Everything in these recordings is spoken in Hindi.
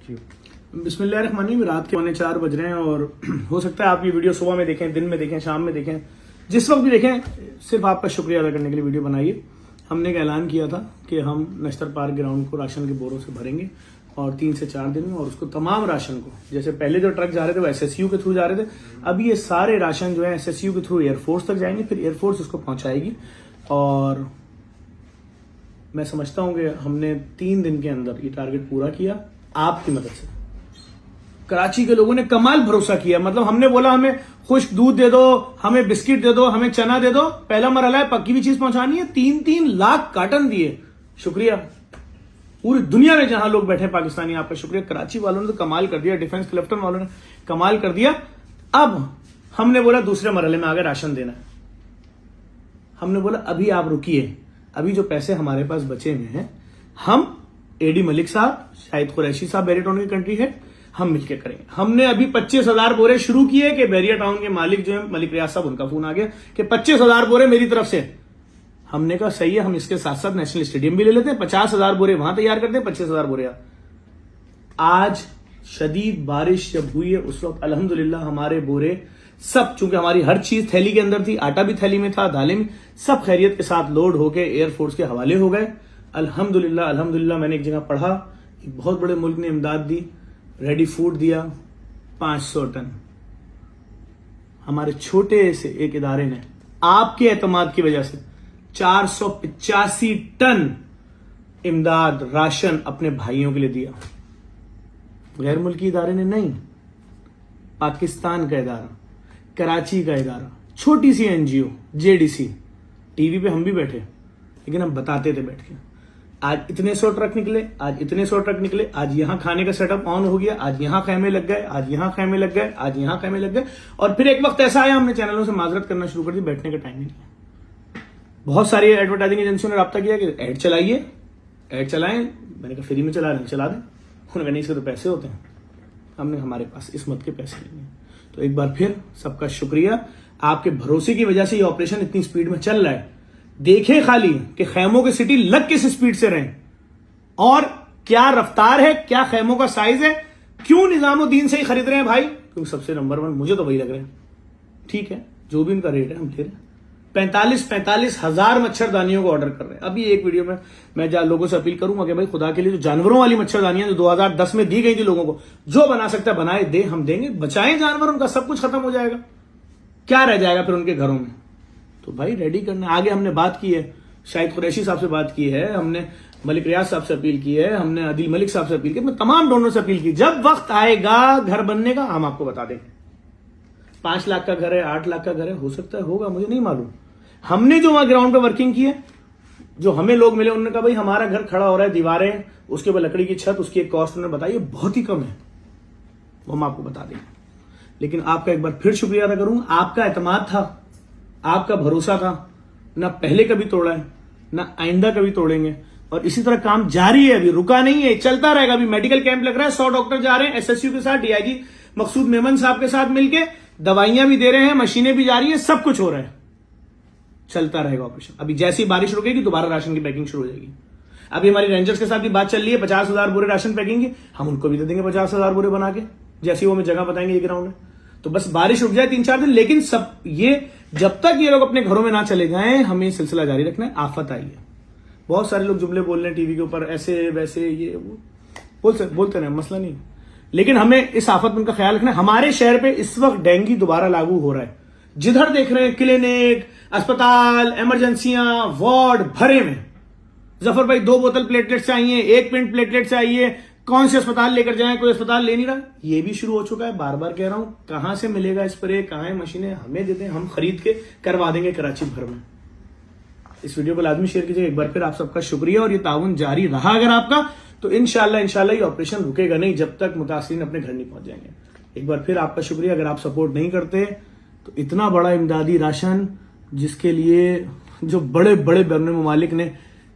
बिस्मिल्लाहिर्रहमानिर्रहीम। रात के 3:45 बज रहे हैं और हो सकता है आप ये वीडियो सुबह में देखें, दिन में देखें, शाम में देखें, जिस वक्त भी देखें, सिर्फ आपका शुक्रिया अदा करने के लिए वीडियो बनाइए। हमने एक ऐलान किया था कि हम नश्तर पार्क ग्राउंड को राशन के बोरों से भरेंगे और 3 से 4 दिन में, और उसको तमाम राशन को, जैसे पहले जो ट्रक जा रहे थे वो SSU के थ्रू जा रहे थे, अब ये सारे राशन जो है SSU के थ्रू एयरफोर्स तक जाएंगे, फिर एयरफोर्स उसको पहुंचाएगी। और मैं समझता हूं कि हमने 3 दिन के अंदर ये टारगेट पूरा किया आपकी मदद से। कराची के लोगों ने कमाल भरोसा किया। मतलब हमने बोला हमें खुश्क दूध दे दो, हमें बिस्किट दे दो, हमें चना दे दो, पहला मरहला है, पक्की हुई चीज पहुंचानी है। 3-3 लाख कार्टन दिए। शुक्रिया पूरी दुनिया में जहां लोग बैठे पाकिस्तानी, आपका शुक्रिया। कराची वालों ने तो कमाल कर दिया, डिफेंस क्लिफ्टन वालों ने कमाल कर दिया। अब हमने बोला दूसरे मरहले में आगे राशन देना है। हमने बोला अभी आप रुकिए, अभी जो पैसे हमारे पास बचे हुए हैं, हम AD मलिक साहब, शाहिद कुरैशी साहब बैरिया टाउन की कंट्री है, हम मिलकर करेंगे। हमने अभी 25,000 बोरे शुरू किए कि बैरिया टाउन के मालिक जो है मलिक रियाज साहब, उनका फोन आ गया कि 25,000 बोरे मेरी तरफ से। हमने कहा सही है, हम इसके साथ साथ नेशनल स्टेडियम भी ले लेते हैं, 50,000 बोरे वहां तैयार करते हैं, 25,000 बोरे। आज शदीद बारिश जब हुई है उस वक्त अल्हम्दुलिल्लाह हमारे बोरे सब, चूंकि हमारी हर चीज थैली के अंदर थी, आटा भी थैली में था, दालें में, सब खैरियत के साथ लोड होके एयरफोर्स के हवाले हो गए। अल्हम्दुलिल्लाह अल्हम्दुलिल्लाह। मैंने एक जगह पढ़ा, एक बहुत बड़े मुल्क ने इमदाद दी, रेडी फूड दिया 500 टन। हमारे छोटे से एक इदारे ने आपके एतमाद की वजह से 485 टन इमदाद राशन अपने भाइयों के लिए दिया। गैर मुल्की इदारे ने नहीं, पाकिस्तान का इदारा, कराची का इदारा, छोटी सी NGO JDC। टीवी पे हम भी बैठे, लेकिन हम बताते थे बैठ के, आज इतने 100 ट्रक निकले, आज इतने 100 ट्रक निकले, आज यहां खाने का सेटअप ऑन हो गया, आज यहां खैमे लग गए, आज यहां खैमे लग गए, आज यहां खैमे लग गए। और फिर एक वक्त ऐसा आया, हमने चैनलों से माजरत करना शुरू कर दी, बैठने का टाइम ही नहीं। बहुत सारी एडवर्टाइजिंग एजेंसियों ने राब्ता किया कि ऐड चलाइए, ऐड चलाएं। मैंने कहा फ्री में चला रहे, चला दें। उन्होंने कहा नहीं, इसके तो पैसे होते हैं। हमने हमारे पास इसमत के पैसे नहीं है। तो एक बार फिर सबका शुक्रिया, आपके भरोसे की वजह से ये ऑपरेशन इतनी स्पीड में चल रहा है। देखें खाली कि खैमों की सिटी लग किस स्पीड से रहे, और क्या रफ्तार है, क्या खैमों का साइज है, क्यों निजामुद्दीन से ही खरीद रहे हैं भाई, क्योंकि सबसे नंबर 1 मुझे तो वही लग रहा है। ठीक है, जो भी उनका रेट है हम ले रहे हैं। 45 हजार मच्छरदानियों को ऑर्डर कर रहे हैं। अभी एक वीडियो में मैं लोगों से अपील करूंगा कि भाई खुदा के लिए जो जानवरों वाली मच्छरदानियां जो 2010 में दी गई थी लोगों को, जो बना सकता है बनाए, दे, हम देंगे। बचाएं जानवर, उनका सब कुछ खत्म हो जाएगा, क्या रह जाएगा फिर उनके घरों में। तो भाई रेडी करना। आगे हमने बात की है, शाहिद कुरैशी साहब से बात की है, हमने मलिक रियाज साहब से अपील की है, हमने आदिल मलिक साहब से अपील की, मैं तमाम डोनर से अपील की। जब वक्त आएगा घर बनने का, हम आपको बता देंगे। 5 लाख का घर है, 8 लाख का घर है, हो सकता है होगा, मुझे नहीं मालूम। हमने जो वहां ग्राउंड पे वर्किंग की है, जो हमें लोग मिले, उन्होंने कहा भाई हमारा घर खड़ा हो रहा है, दीवारें, उसके ऊपर लकड़ी की छत, उसकी एक कॉस्ट उन्होंने बताई बहुत ही कम है, वो हम आपको बता देंगे। लेकिन आपका एक बार फिर शुक्रिया अदा करूंगा। आपका एतमाद था, आपका भरोसा था, ना पहले कभी तोड़ा है, ना आइंदा कभी तोड़ेंगे। और इसी तरह काम जारी है, अभी रुका नहीं है, चलता रहेगा। अभी मेडिकल कैंप लग रहा है, 100 डॉक्टर जा रहे हैं SSU के साथ, DIG मकसूद मेमन साहब के साथ मिलके, दवाइयां भी दे रहे हैं, मशीनें भी जा रही है, सब कुछ हो रहा है, चलता रहेगा ऑपरेशन। अभी जैसी बारिश रुकेगी दोबारा राशन की पैकिंग शुरू हो जाएगी। अभी हमारी रेंजर्स के साथ भी बात चल रही है, 50,000 बोरे राशन पैकिंग की, हम उनको भी दे देंगे 50,000 बोरे बना के, जैसी वो हमें जगह बताएंगे ये ग्राउंड है। तो बस बारिश रुक जाए 3-4 दिन, लेकिन सब ये जब तक ये लोग अपने घरों में ना चले जाएं, हमें सिलसिला जारी रखना है। आफत आई है, बहुत सारे लोग जुमले बोल रहे हैं टीवी के ऊपर, ऐसे वैसे, ये वो बोलते रहे, मसला नहीं, लेकिन हमें इस आफत में उनका ख्याल रखना है। हमारे शहर पे इस वक्त डेंगू दोबारा लागू हो रहा है, जिधर देख रहे हैं क्लिनिक, अस्पताल, इमरजेंसियां, वार्ड भरे में। जफर भाई 2 बोतल प्लेटलेट चाहिए, 1 पिंट प्लेटलेट चाहिए, कौन से अस्पताल लेकर जाएं, कोई अस्पताल ले नहीं रहा। ये भी शुरू हो चुका है, बार बार कह रहा हूं, कहां से मिलेगा स्प्रे, कहां है मशीनें, हमें दे दें, हम खरीद के करवा देंगे कराची भर में। इस वीडियो को लाजमी शेयर कीजिए। एक बार फिर आप सबका शुक्रिया, और ये ताउन जारी रहा अगर आपका, तो इंशाल्लाह ये ऑपरेशन रुकेगा नहीं जब तक मुतासिरीन अपने घर नहीं पहुंच जाएंगे। एक बार फिर आपका शुक्रिया। अगर आप सपोर्ट नहीं करते तो इतना बड़ा इमदादी राशन, जिसके लिए जो बड़े बड़े बैरून ममालिक ने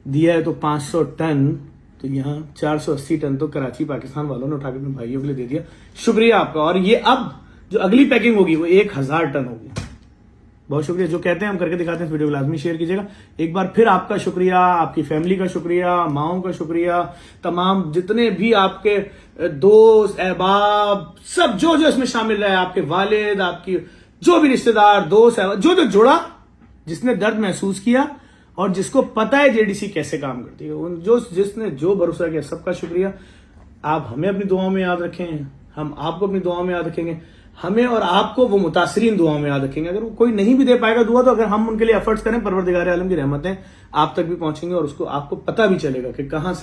दिया है, तो 500 टन, तो यहाँ 480 टन तो कराची पाकिस्तान वालों ने उठा के अपने भाइयों के लिए दे दिया। शुक्रिया आपका। और ये अब जो अगली पैकिंग होगी वो 1000 टन होगी, बहुत शुक्रिया। जो कहते हैं हम करके दिखाते हैं, इस वीडियो को लाजमी शेयर कीजिएगा। एक बार फिर आपका शुक्रिया, आपकी फैमिली का शुक्रिया, माओं का शुक्रिया, तमाम जितने भी आपके दोस्त अहबाब सब जो जो इसमें शामिल है, आपके वालिद, आपकी जो भी रिश्तेदार दोस्त है, जो जो जुड़ा, जिसने दर्द महसूस किया और जिसको पता है जेडीसी कैसे काम करती है, उन जिसने जो भरोसा किया, सबका शुक्रिया। आप हमें अपनी दुआओं में याद रखें, हम आपको अपनी दुआओं में याद रखेंगे। हमें और आपको वो मुतासरीन दुआओं में याद रखेंगे। अगर कोई नहीं भी दे पाएगा दुआ, तो अगर हम उनके लिए एफर्ट्स करें, परवरदिगार आलम की रहमतें आप तक भी पहुंचेंगे और उसको आपको पता भी चलेगा कि कहां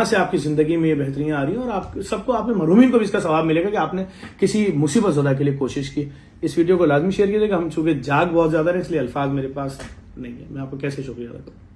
से आपकी जिंदगी में ये बेहतरियां आ रही हैं, और आप सबको, आपने मरहूमीन को भी इसका सवाब मिलेगा कि आपने किसी मुसीबत ज़दा के लिए कोशिश की। इस वीडियो को लाजमी शेयर कीजिएगा। हम चूंकि जाग बहुत ज्यादा है, इसलिए अल्फाज मेरे पास नहीं है, मैं आपको कैसे शुक्रिया अदा करूं।